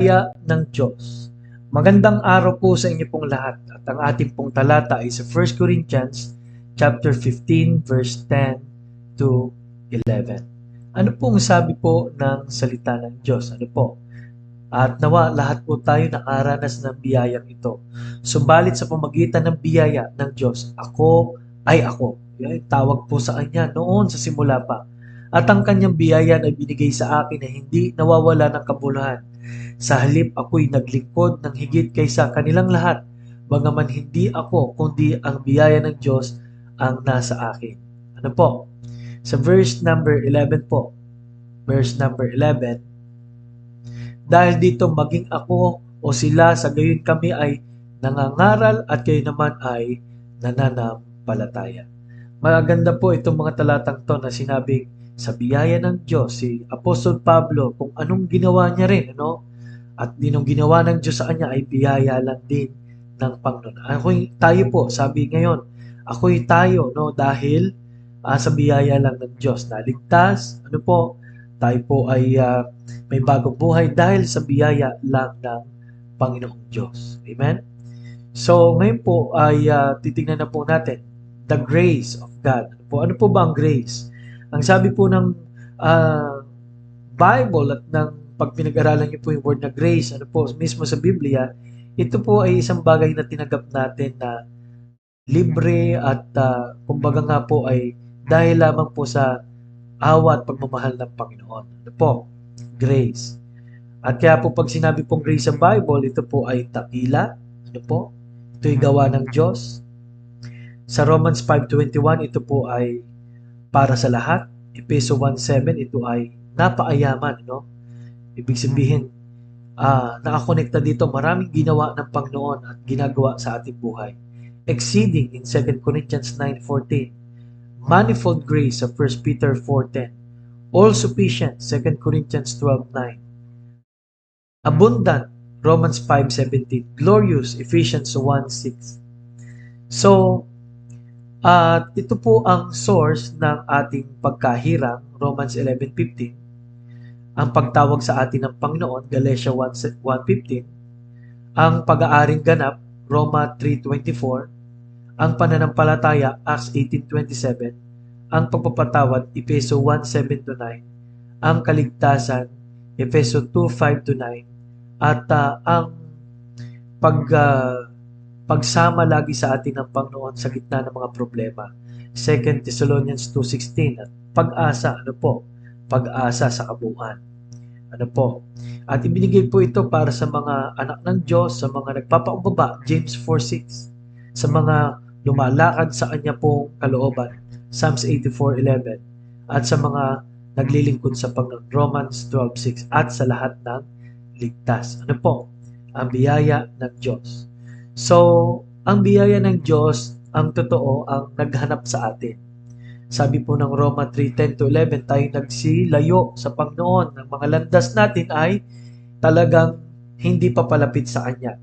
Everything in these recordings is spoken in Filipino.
ng Diyos. Magandang araw po sa inyo pong lahat at ang ating pong talata ay sa 1 Corinthians chapter 15 verse 10 to 11. Ano pong sabi po ng salita ng Diyos? Ano po? At nawa lahat po tayo nakaranas ng biyayang ito. Subalit sa pamagitan ng biyaya ng Diyos, ako ay ako. Yan, tawag po sa Kanya noon sa simula pa. At ang Kanyang biyaya na binigay sa akin na hindi nawawala ng kabuluhan. Sa halip ako'y naglingkod ng higit kaysa kanilang lahat, bagaman hindi ako kundi ang biyaya ng Diyos ang nasa akin. Ano po? Sa verse number 11 po. Verse number 11. Dahil dito maging ako o sila sa gayon kami ay nangangaral at kayo naman ay nananampalataya. Maganda po itong mga talatang to na sinabing sa biyaya ng Diyos, si Apostol Pablo, kung anong ginawa niya rin, ano? At dinong ginawa ng Diyos sa kanya ay biyaya lang din ng Panginoon. Tayo po, sabi ngayon, ako'y tayo, no? Dahil sa biyaya lang ng Diyos. Naligtas, ano po, tayo po ay may bagong buhay dahil sa biyaya lang ng Panginoong Diyos. Amen? So, ngayon po ay titingnan na po natin the grace of God. Ano po ba ang grace? Ang sabi po ng Bible at ng pag pinag-aralan niyo po yung word na grace, ano po, mismo sa Biblia, ito po ay isang bagay na tinanggap natin na libre at kumbaga nga po ay dahil lamang po sa awa at pagmamahal ng Panginoon. Ano po? Grace. At kaya po pag sinabi pong grace sa Bible, ito po ay takila. Ano po? Ito ay gawa ng Diyos. Sa Romans 5:21, ito po ay para sa lahat. Efeso 1:7, ito ay napaayaman, no? Ibig sabihin, nakakonekta dito, maraming ginawa ng Panginoon at ginagawa sa ating buhay. Exceeding in 2 Corinthians 9:14. Manifold grace sa 1 Peter 4:10. All sufficient, 2 Corinthians 12:9. Abundant, Romans 5:17. Glorious, Ephesians 1:6. So, ito po ang source ng ating pagkahirang, Romans 11:15. Ang pagtawag sa atin ng Panginoon, Galatia 1:15. Ang pag-aaring ganap, Roma 3:24. Ang pananampalataya, Acts 18:27. Ang pagpapatawad, Efeso 1:7-9. Ang kaligtasan, Efeso 2:5-9. At ang pagsama lagi sa atin ng Panginoon sa gitna ng mga problema, 2 Thessalonians 2:16. At pag-asa, ano po? Pag-asa sa kabuuan. Ano po? At ibinigay po ito para sa mga anak ng Diyos, sa mga nagpapakumbaba, James 4:6. Sa mga lumalakad sa kanya pong kalooban, Psalms 84:11. At sa mga naglilingkod sa Panginoon, Romans 12:6. At sa lahat ng ligtas. Ano po? Ang biyaya ng Diyos. So, ang biyaya ng Diyos, ang totoo, ang naghanap sa atin. Sabi po ng Roma 3:10-11, tayo nagsilayo sa Panginoon. Ang mga landas natin ay talagang hindi papalapit sa Kanya.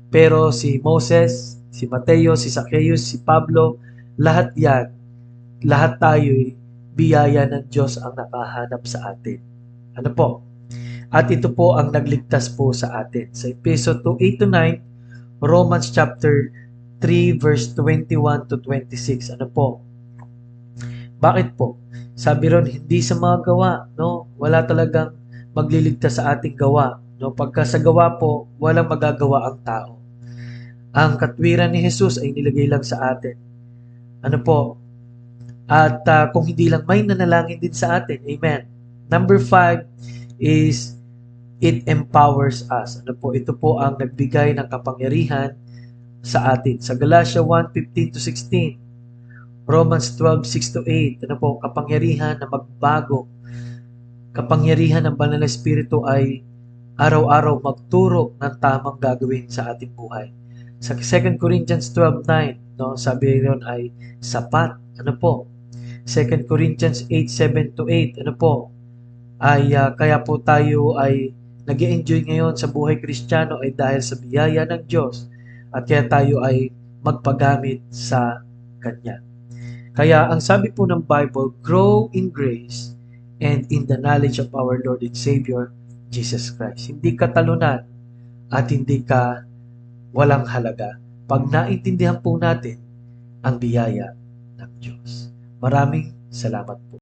Pero si Moses, si Mateo, si Zacchaeus, si Pablo, lahat yan, lahat tayo'y biyaya ng Diyos ang nakahanap sa atin. Ano po? At ito po ang nagligtas po sa atin. Sa Efeso 2:8-9, Romans chapter 3 verse 21-26. Ano po? Bakit po? Sabi ron, hindi sa mga gawa, no? Wala talagang magliligtas sa ating gawa, no? Pagka sa gawa po, walang magagawa ang tao. Ang katwiran ni Jesus ay nilagay lang sa atin. Ano po? At kung hindi lang, may nanalangin din sa atin. Amen. Number 5 is it empowers us. Ano po? Ito po ang nagbigay ng kapangyarihan sa atin. Sa Galatia 1:15-16, Romans 12:6-8, ano po? Kapangyarihan na magbago. Kapangyarihan ng Banal na Espiritu ay araw-araw magturo ng tamang gagawin sa ating buhay. Sa 2 Corinthians 12:9, no, sabi ron ay sapat. Ano po? 2 Corinthians 8:7-8, ano po? Ay kaya po tayo ay nag-enjoy ngayon sa buhay Kristiyano ay dahil sa biyaya ng Diyos at kaya tayo ay magpagamit sa Kanya. Kaya ang sabi po ng Bible, grow in grace and in the knowledge of our Lord and Savior, Jesus Christ. Hindi ka talunan at hindi ka walang halaga pag naintindihan po natin ang biyaya ng Diyos. Maraming salamat po.